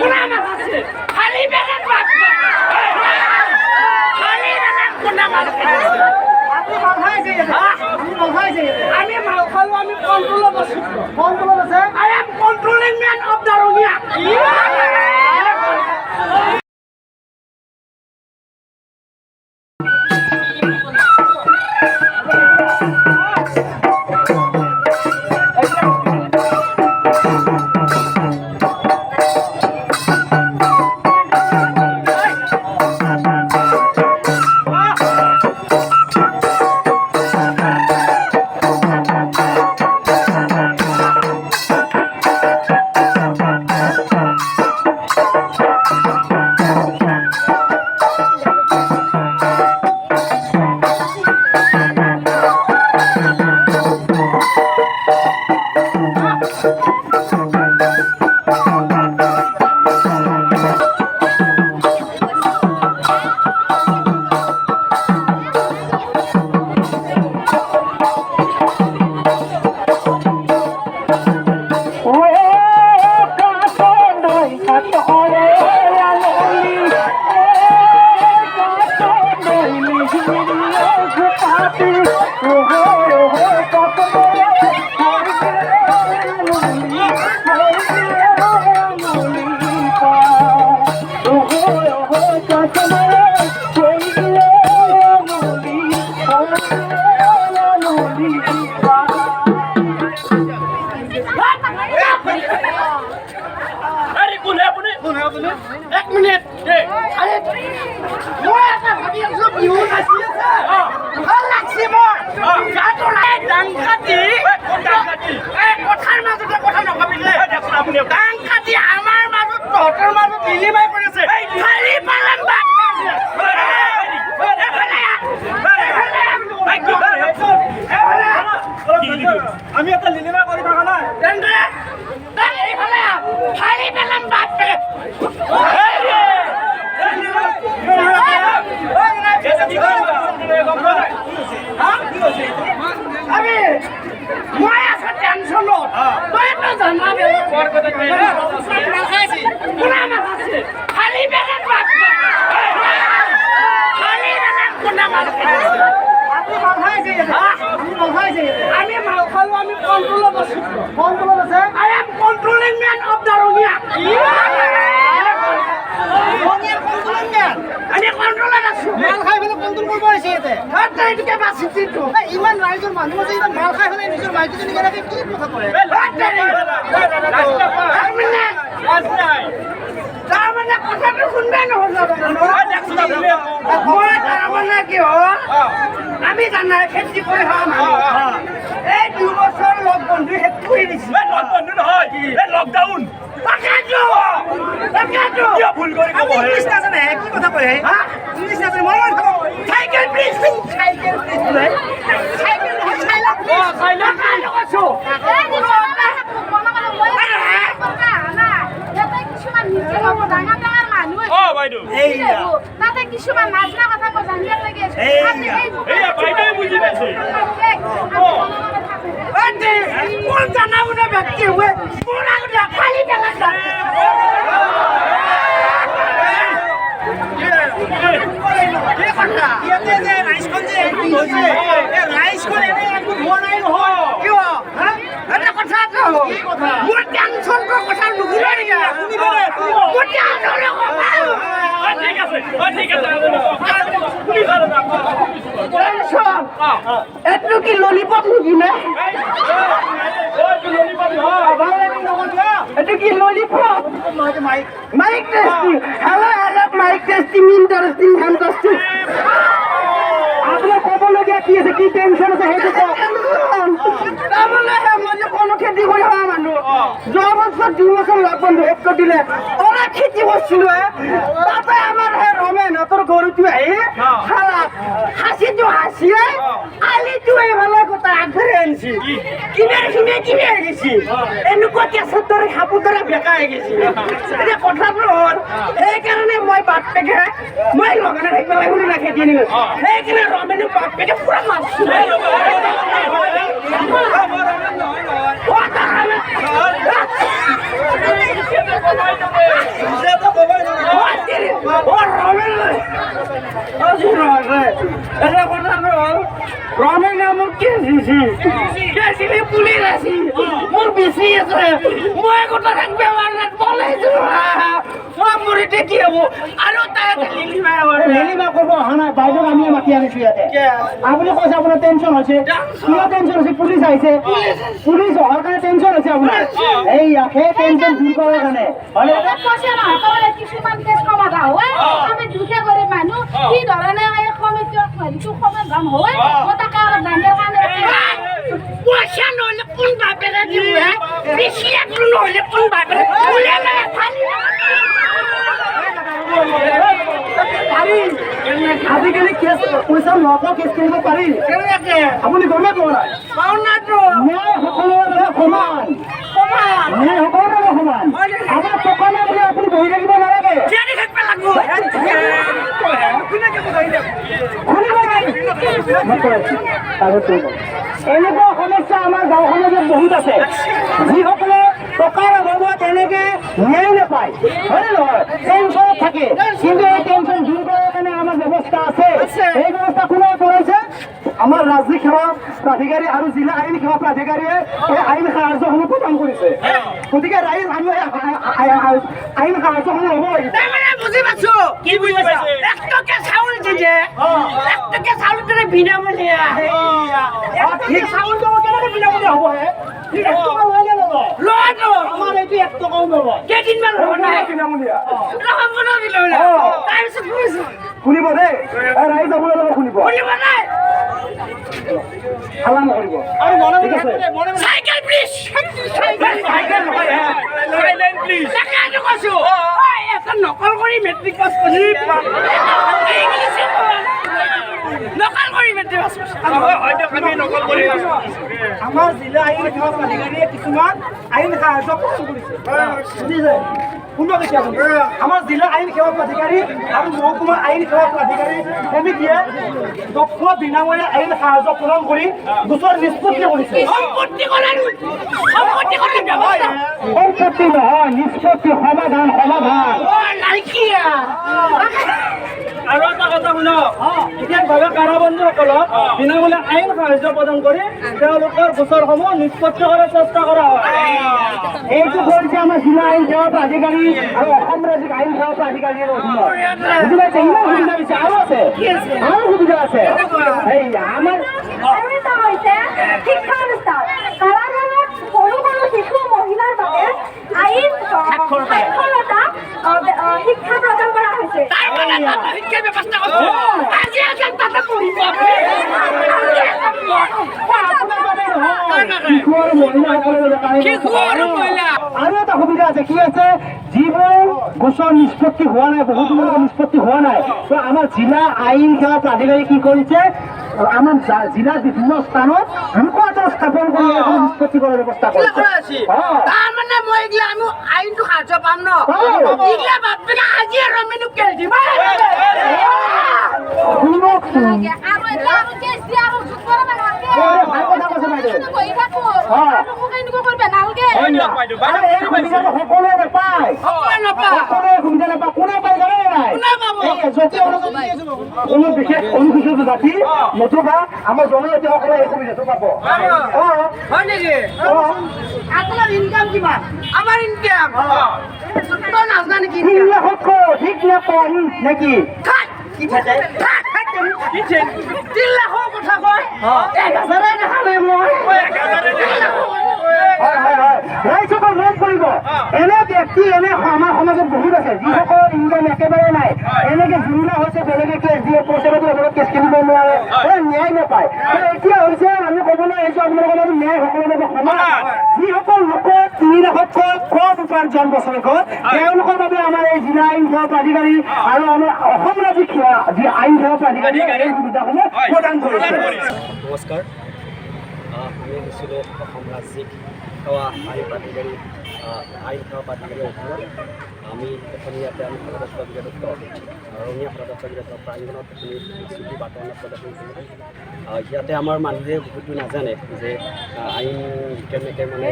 কোনা মাছ আছে খালি বেলেগ মাছ খালি বেলেগ কোনা মাছ আপনি মাল খাইছে আপনি মাল খাইছে আমি মাল খালো আমি কন্ট্রোলত আছি কন্ট্রোলত আছে I am controlling man of the Rangia এক মিনিট আরে মই এটা ভাবি আছো বিহু নাচি আছে ভাল লাগছে মোৰ গাটো নাই ডাং কাটি এই কথাৰ মাজতে কথা নকবিলে দেখোন আপুনি ডাং কাটি আমাৰ মাজত তহঁতৰ মাজত বিনিময় কৰিছে খালি পালন বাট আমি এটা লিলিমা কৰি থাকা নাই তেন্তে এইফালে খালি পালন বাট আমি মই আছো টেনশনত তই তো জানাবে কোনা মাছ আছে খালি বেলেগ মাছ খালি বেলেগ কোনা মাছ আপনি মাল খাইছে আপনি মাল খাইছে আমি মাল খালো আমি কন্ট্রোলত আছি কন্ট্রোলত আছে I am controlling man of the Rangia Rangia controlling man আমি কন্ট্রোলত আছি মাল খাই ফেলে কন্ট্রোল করব আছে এতে হাত এইটুকে বাছিছি তো ইমান ৰাইজৰ মানুহ আছে ইমান মাল খাই ফেলে নিজৰ মাইকীজনী কেনেকে কি কথা কৰে তাৰমানে কথাটো শুনবে নহ'ল মই তাৰমানে কি হ'ল আমি জানাই খেতি কৰি হোৱা মানুহ এই 2 বছৰ লগ বন্ধু শেষ কৰি দিছে লগ বন্ধু নহয় এই লকডাউন তাকেতো কিয় ভুল কৰি ক'ব ইংলিছ নাজানে কি কথা কয় ইংলিছ নাজানে মই চাইকেল প্লিজ চাইকেল কৈছো তাতে কিছুমান নাজনা কথা জানিব লাগে বুজি পাইছে কোন জানা উনা ব্যক্তি হুয়ে পুরা খালি পেলা এটো কি ললিপপ নেকি না এটো কি lollipop mic testing hello mic testing interesting fantastic আপনার কবলগিয়া কি আছে কি টেনশন আছে হেতু তাহলে মই যে কোনো খেতি কৰি হোৱা মানুহ যোৱা বছৰ 2 বছৰ লগ বন্ধু এক দিলে ওরা খেতি করছিল তাতে আমার রমেনতর গরুটি আহি হাসিটো হাসিয়ে আলিটো ভালো কথা আগরে আনছি কিনে গেছি এনেকুৱা কেঁচৰ দৰে খাপুৰ দৰে বেকা হৈ গেছি এতিয়া কথাটো হ'ল সেইকাৰণে মই বাপেকে মই লগানে থাকিব লাগে বুলি ৰাখি দিয়ে নিলো সেইকাৰণে ৰমেনে বাপেকে পুৰা মাছ এটা কথা হ'ল ৰমে নামৰ কেছ দিছি কেছিলি পুলিচ আছি মোৰ বেছি আছে মই কথা থাকবে মাৰনাত বলাইছো মই মৰিতে কি হ'ব আৰু তাই লেলিমা কৰিব অহা নাই বাইদেউ আমি মাতি আনিছো ইয়াতে আপুনি কৈছে আপোনাৰ টেনচন হৈছে কিয় টেনচন হৈছে পুলিচ আহিছে পুলিচ অহাৰ কাৰণে টেনচন হৈছে আপোনাৰ এই সেই টেনচন দূৰ কৰাৰ কাৰণে পইচা নহ'লে কিছুমান কেছ সমাধা হয় আমি দুখীয়া গৰীব মানুহ কি ধৰণে সমিতিটো সমাধান হয় মই তাকে অলপ জানিবৰ কাৰণে পইচা নহ'লে কোন বাপেৰে দিব বেছি একো নহ'লে কোন বাপেৰে আজিকালি কেছ পইচা নোপোৱা কেছ কৰিব পাৰি আপুনি গমে পোৱা নাই ন্যায় সকলোৰে লগত সমান ন্যায় সকলোৰে লগত সমান আমাৰ টকা নাই বুলি আপুনি বহি থাকিব নালাগে এনেকুৱা সমস্যা আমাৰ গাঁওখনত বহুত আছে যিসকলে টকাৰ অভাৱত এনেকে ন্যায় নাপায় হয় নহয় টেনচনত থাকে কিন্তু এই টেনচন দূৰ কৰাৰ কাৰণে আমাৰ ব্যৱস্থা আছে এই ব্যৱস্থা কোনে কৰিছে আমাৰ ৰাজ্যিক সেৱা প্ৰাধিকাৰী আৰু জিলা আইন সেৱা প্ৰাধিকাৰীয়ে এই আইন সাহায্যসমূহ প্ৰদান কৰিছে গতিকে ৰাইজ আমি আইন সাহায্যসমূহ হ'ব বুজি পাইছো কি বুজি পাইছো 1 টকা চাউল দিছে 1 টকা চাউল দিলে বিনামূলীয়া ঠিক চাউল দিব কেনেকৈ বিনামূলীয়া হ'ব হে আমাৰ এইটো 1 টকাও নলয় কেইদিনমান হ'ব নাই বিনামূলীয়া তাৰপিছত শুনিব দেই ৰাইজ আপোনালোকে শুনিব নাই হাল্লা নকৰিব আৰু ঠিক আছে চাইকেল প্লিজ চাইকেল নহয় সাইলেন্ট প্লিজ তাকে কৈছো এটা নকল কৰি মেট্ৰিক পাছ কৰি নকল কৰি মেট্ৰিক পাছ হয়তো আমি নকল কৰি আমাৰ জিলা আইন সেৱা প্ৰাধিকাৰীয়ে কিছুমান আইন সাহায্য প্ৰদান কৰিছে বুজিছে শুনক এতিয়া আমাৰ জিলা আইন সেৱা প্ৰাধিকাৰী আৰু মহকুমা আইন সেৱা প্ৰাধিকাৰী সমিতিয়ে দক্ষ বিনামূলীয়া আইন সাহায্য প্ৰদান কৰি গোচৰ নিষ্পত্তি কৰিছে সম্পত্তি নহয় নিষ্পত্তি সমাধান আৰু এটা কথা শুনক বিশেষভাৱে কাৰাবন্দীসকলক বিনামূলীয়া আইন সাহায্য প্ৰদান কৰি তেওঁলোকৰ গোচৰসমূহ নিষ্পত্তি কৰাৰ চেষ্টা কৰা হয় এইটো কৰিছে আমাৰ জিলা আইন সেৱা প্ৰাধিকাৰী আৰু অসম ৰাজ্যিক আইন সেৱা প্ৰাধিকাৰীৰ অধীনত বুজি পাইছে ইমান সুবিধা দিছে আৰু আছে আৰু সুবিধা আছে এই আমাৰ আৰু এটা হৈছে শিক্ষা অনুষ্ঠান কাৰাগাৰত সৰু সৰু শিশু মহিলাৰ বাবে আইন সাক্ষৰতা শিক্ষা প্ৰদান কৰা হৈছে শিক্ষা ব্যৱস্থা আজি এখন তাতে পঢ়িব আৰু এটা সুবিধা আছে কি আছে যিবোৰ গোচৰ নিষ্পত্তি হোৱা নাই বহুত নিষ্পত্তি হোৱা নাই তো আমাৰ জিলা আইন সেৱা প্ৰাধিকাৰী কি কৰিছে আমাৰ জিলাৰ বিভিন্ন স্থানত হেডকোৱাৰ্টাৰ স্থাপন কৰি এখন নিষ্পত্তি কৰাৰ ব্যৱস্থা কৰিছে তাৰমানে মই এইগিলা আমি আইনটো সাহায্য পাম ন এইগিলা বাপেকে আজি আৰু আমি কেছ দিম আৰু এটা আৰু কেছ দিয়া আৰু যুগ কৰা নালাগে ভাল কথা কৈছে বাইদেউ বহি থাকো আৰু মোক এনেকুৱা কৰিবা নালাগে সকলোৱে নাপায় সকলোৱে সুবিধা নাপায় কোনে পায় জানে নাই যদি কোনো বিশেষ অনুসূচিত জাতি নতুবা আমাৰ জনজাতিসকলে এই সুবিধাটো পাব হয় নেকি আপোনাৰ ইনকাম কিমান আমাৰ ইনকাম তই নাজানা নেকি 3 লাখতকৈ অধিক নাপায় নেকি কি থাকে 3 লাখৰ কথা কয় 1000 দেখা নাই মই ৰাইজসকল মন কৰিব এনে ব্যক্তি এনে আমাৰ সমাজত বহুত আছে যিসকলৰ ইনকাম একেবাৰে নাই এনেকে জুৰুলা হৈছে বেলেগে কেছ দিয়ে পইচা পাতি লগত কেছ কিনিব নোৱাৰে ন্যায় নাপায় এতিয়া হৈছে আমি ক'বলৈ আহিছো আপোনালোকৰ মাজত ন্যায় সকলোৰে বাবে সমান যিসকল লোকৰ 3 লাখতকৈ কম উপাৰ্জন বছৰেকত তেওঁলোকৰ বাবে আমাৰ এই জিলা আইন সেৱা প্ৰাধিকাৰী আৰু আমাৰ অসম ৰাজ্যিক যি আইন সেৱা প্ৰাধিকাৰীয়ে এই সুবিধাসমূহ প্ৰদান কৰিছে নমস্কাৰ আমি গৈছিলোঁ অসম ৰাজ্যিক সেৱা আইন প্ৰাধিকাৰীৰ অধীনত আমি এখন ইয়াতে আমি প্ৰদত্ত বিগত ৰঙীয়া প্ৰদত্ত বিগত প্ৰাংগণত আমি চুটি বাতৰণত প্ৰদৰ্শন কৰিলোঁ ইয়াতে আমাৰ মানুহে বহুতো নাজানে যে আইন কেনেকৈ মানে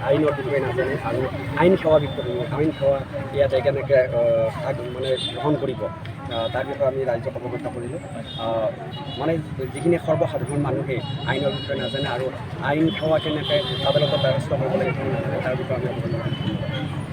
আইনৰ বিষয়ে নাজানে আৰু আইন সেৱা বিষয়ে আইন সেৱা ইয়াতে কেনেকৈ মানে গ্ৰহণ কৰিব তাৰ বিষয়ে আমি ৰাইজক অৱগত কৰিলোঁ। মানে যিখিনি সৰ্বসাধাৰণ মানুহে আইনৰ বিষয়ে নাজানে আৰু আইন সেৱা কেনেকৈ আদালতত দ্বাৰস্থ কৰিব লাগে সেইটো নাজানে, তাৰ বিষয়ে আমি অৱগত কৰিলোঁ।